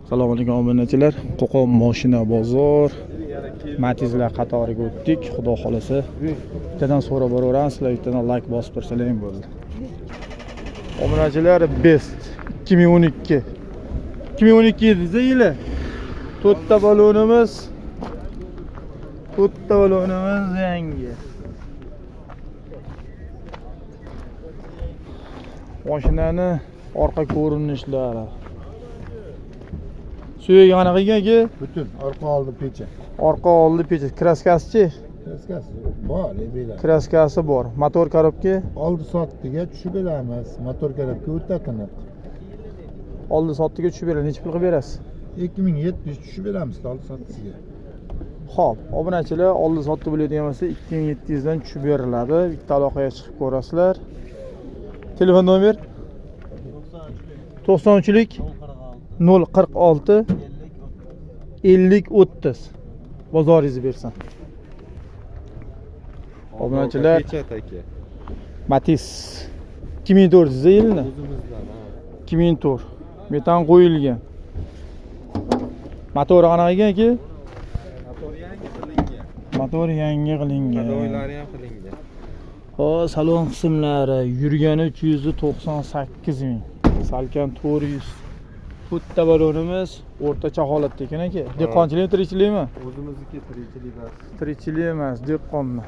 Assalomu alaykum obunachilar. Qo'qon mashina bozor Matizlar qatoriga o'tdik. Xudo xolasa bittadan so'rab boraveramiz, sizlar bittadan like bosib tursalar bo'ldi. Obunachilar Best 2012. 2012 yili. To'rtta balonimiz yangi. Mashinani orqa ko'rinishlari. Suyak qanaqa ekan aka? Butun orqa oldi pecha. Orqa oldi pecha. Kraskasi-chi? Kraskasi bor, ebelar. Kraskasi bor. Motor korobka? Oldi sotdiga tushib beramiz. Motor korobka o'ta qiniq. Oldi sotdiga tushib berasiz. Necha pul qilib berasiz? 2700 tushib beramiz oldi sotdisiga. Xo'p, obunachilar oldi sotdi bo'ladigan bo'lsa 2700 dan tushib beriladi. Bitta aloqaga chiqib ko'rasizlar. Telefon nomer 93lik 046 50 30. Bozoringizni bersin. Obunachilar Matiz 2004 yilni 2004 metan qo'yilgan. Motori qanaqa ekan aka? Motor yangi qilingan. Hadoylari ham qilingan. Hop, salon qismlari yurgani 398 ming. Salkam 400. To'rtta balonimiz o'rtacha holatda ekan aka. Dehqonchilik tirikchilikmi? O'zimizniki tirikchilik bor. Tirikchilik emas, dehqonni.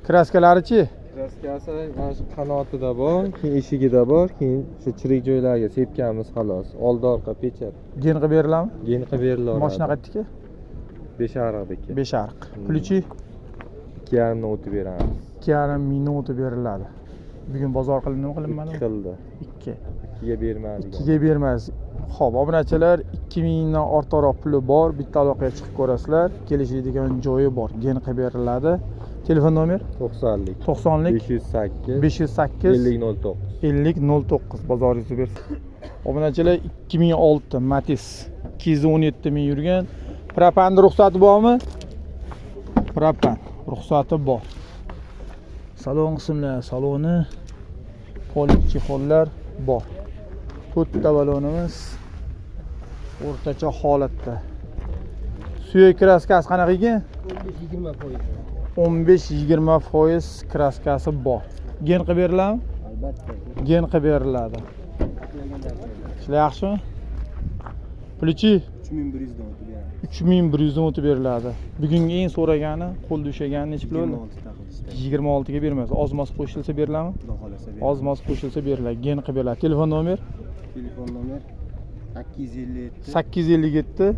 Kraskalari-chi? Kraskasi mana shu qanotida bor, keyin eshigida bor, keyin shu chirik joylarga sepganmiz xolos. Oldi orqa pechat. Gen qilib beriladimi? Gen qilib beriladi. Mashina qaytdiki? 5 ariqdiki. 5 ariq. Plichi 2,5 o'tib beramiz. 2,5 minut beriladi. Bugun bozor qilinadimi, qilinmadimi? 2 qildi. 2. 2 ga bermadik. 2 ga bermaysiz. Xo'p, obunachilar 2000 dan ortiqroq puli bor. Bitta aloqaga chiqib ko'rasizlar. Kelishadigan joyi bor. Gen qilib beriladi. Telefon nomer 90lik 508 508 5009 5009 bozoringizni bersin. Obunachilar 2006 Matiz 217 ming yurgan. Propan ruxsati bormi? Propan ruxsati bor. Salon qismlari, saloni polik chexollar bor. To'rtta balonimiz o'rtacha holatda. Suyak kraskasi qanaqa ekan? 15-20% kraskasi bor. Gen qilib beriladimi? Albatta. Gen qilib beriladi. Ishlar yaxshimi? Plichi 3100 dan o'tib beramiz. 3100 dan o'tib beriladi. Bugungi eng so'ragani, qo'lda ushagani necha pul bo'ldi? 26 ga bermaysiz. Ozmos qo'shilsa beriladimi? Xudo xolasa beramiz. Ozmos qo'shilsa beriladi. Gen qilib beriladi. Telefon nomer Telefon nomer 857 857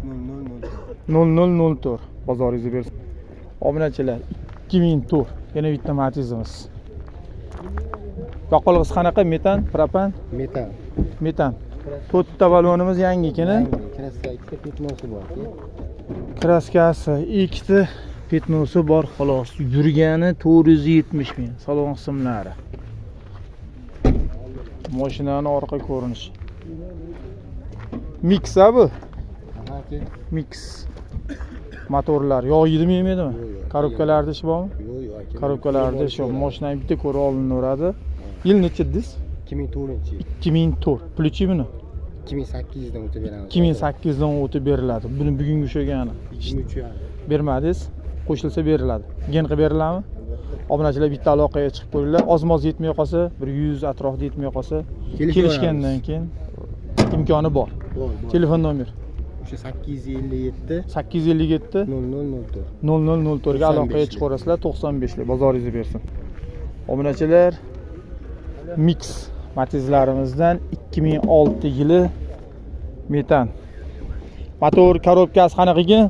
0004. 0004. Bozoringizni bersin. Obunachilar 2004. Yana bitta Matizimiz. Yoqilg'isi qanaqa? Metan, propan? Metan. Metan. To'rtta balonimiz yangi ekan. Kraska ikkita petnosi bor. Kraskasi ikkita petnosi bor xolos. Yurgani 470 ming. Salon qismlari. Mashinani orqa ko'rinishi. Mix bu. Mix. Motorlar yog' yedimi yemadimi? Korobkalarda ish bormi? Yo'q. Korobkalarda ish yo'q. Mashinani bitta ko'rib olinaveradi. Yil necha dedingiz? 2004. 2004. Plichi buni 2800 dan o'tib beramiz. 2008 dan o'tib beriladi. Buni bugungi ushagani. 23. Bermadingiz, qo'shilsa beriladi. Gen qilib beriladimi? Obunachilar bitta aloqaga chiqib ko'ringlar. Ozmoz yetmay qolsa, 100 atrofida yetmay qolsa, kelishgandan keyin imkoni bor. Telefon nomer O'sha 857 857 0004. 0004 ga aloqaga chiqaverasizlar. 95 lik bozoringizni bersin. Obunachilar Mix Matizlarimizdan 2006 yili metan. Motor korobkasi qanaqa ekan?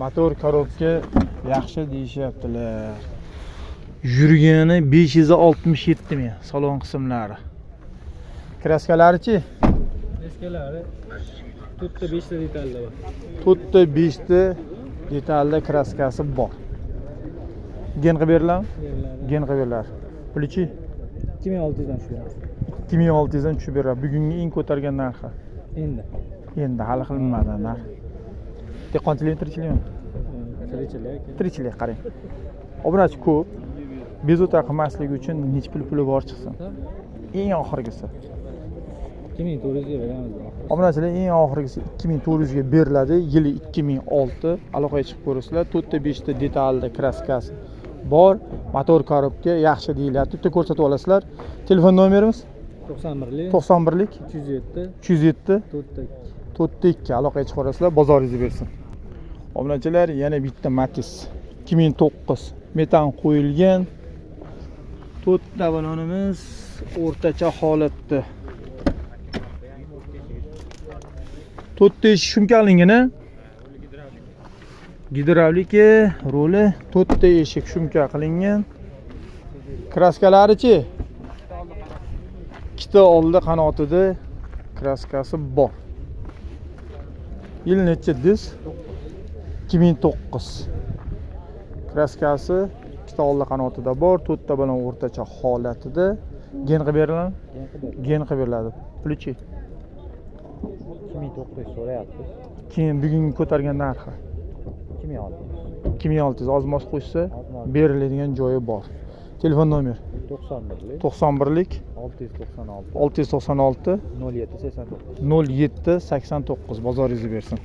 Motor korobka yaxshi deyishyaptilar. Yurgani 567 ming. Salon qismlari. Kraskalari-chi? Kraskalari 4 ta 5 ta detalda bor. 4 ta 5 ta detalda kraskasi bor. Gen qilib beriladimi? Gen qilib beriladi. Plichi 2600 dan tushiramiz. 2600 dan tushib beradi. Bugungi eng ko'targan narxi. Endi hali qilinmadi narx. Dehqonchilik tirikchilikmi? Tirikchilik qarang. Obunachi ko'p. bezovta qilmasligi uchun necha puli bor chiqsin. Eng oxirgisi. 2400 ga beramiz. Obunachilar eng oxirgisi 2400 ga beriladi. Yili 2006. Aloqaga chiqib ko'rasizlar. 4 ta 5 ta detalda kraskasi bor. Motor korobka yaxshi deyilyapti. Bitta ko'rsatib olasizlar. Telefon nomerimiz 91lik 91lik 307 307 4 4 2 aloqaga chiqib ko'rasizlar. Bozoringizni bersin. Obunachilar yana bitta Matiz 2009 metan qo'yilgan. 4 ta balonimiz o'rtacha holatda. 4 ta shumka qilingan. Gidravlika roli 4 ta eshik shumka qilingan. Kraskalari-chi? Ikkita oldi qanotida kraskasi bor. Yil necha diz? 2009. Kraskasi ikkita oldi qanotida bor, 4 ta balon o'rtacha holatida. Gen qilib beriladi? Gen qilib beriladi. Puli-chi? 2900 so'rayapmiz. Keyin bugungi ko'targan narxi 2600. 2600 ozmos qo'shsa beriladigan joyi bor. Telefon nomer 91lik 91lik 696 696 0789. 0789 bozoringizni bersin.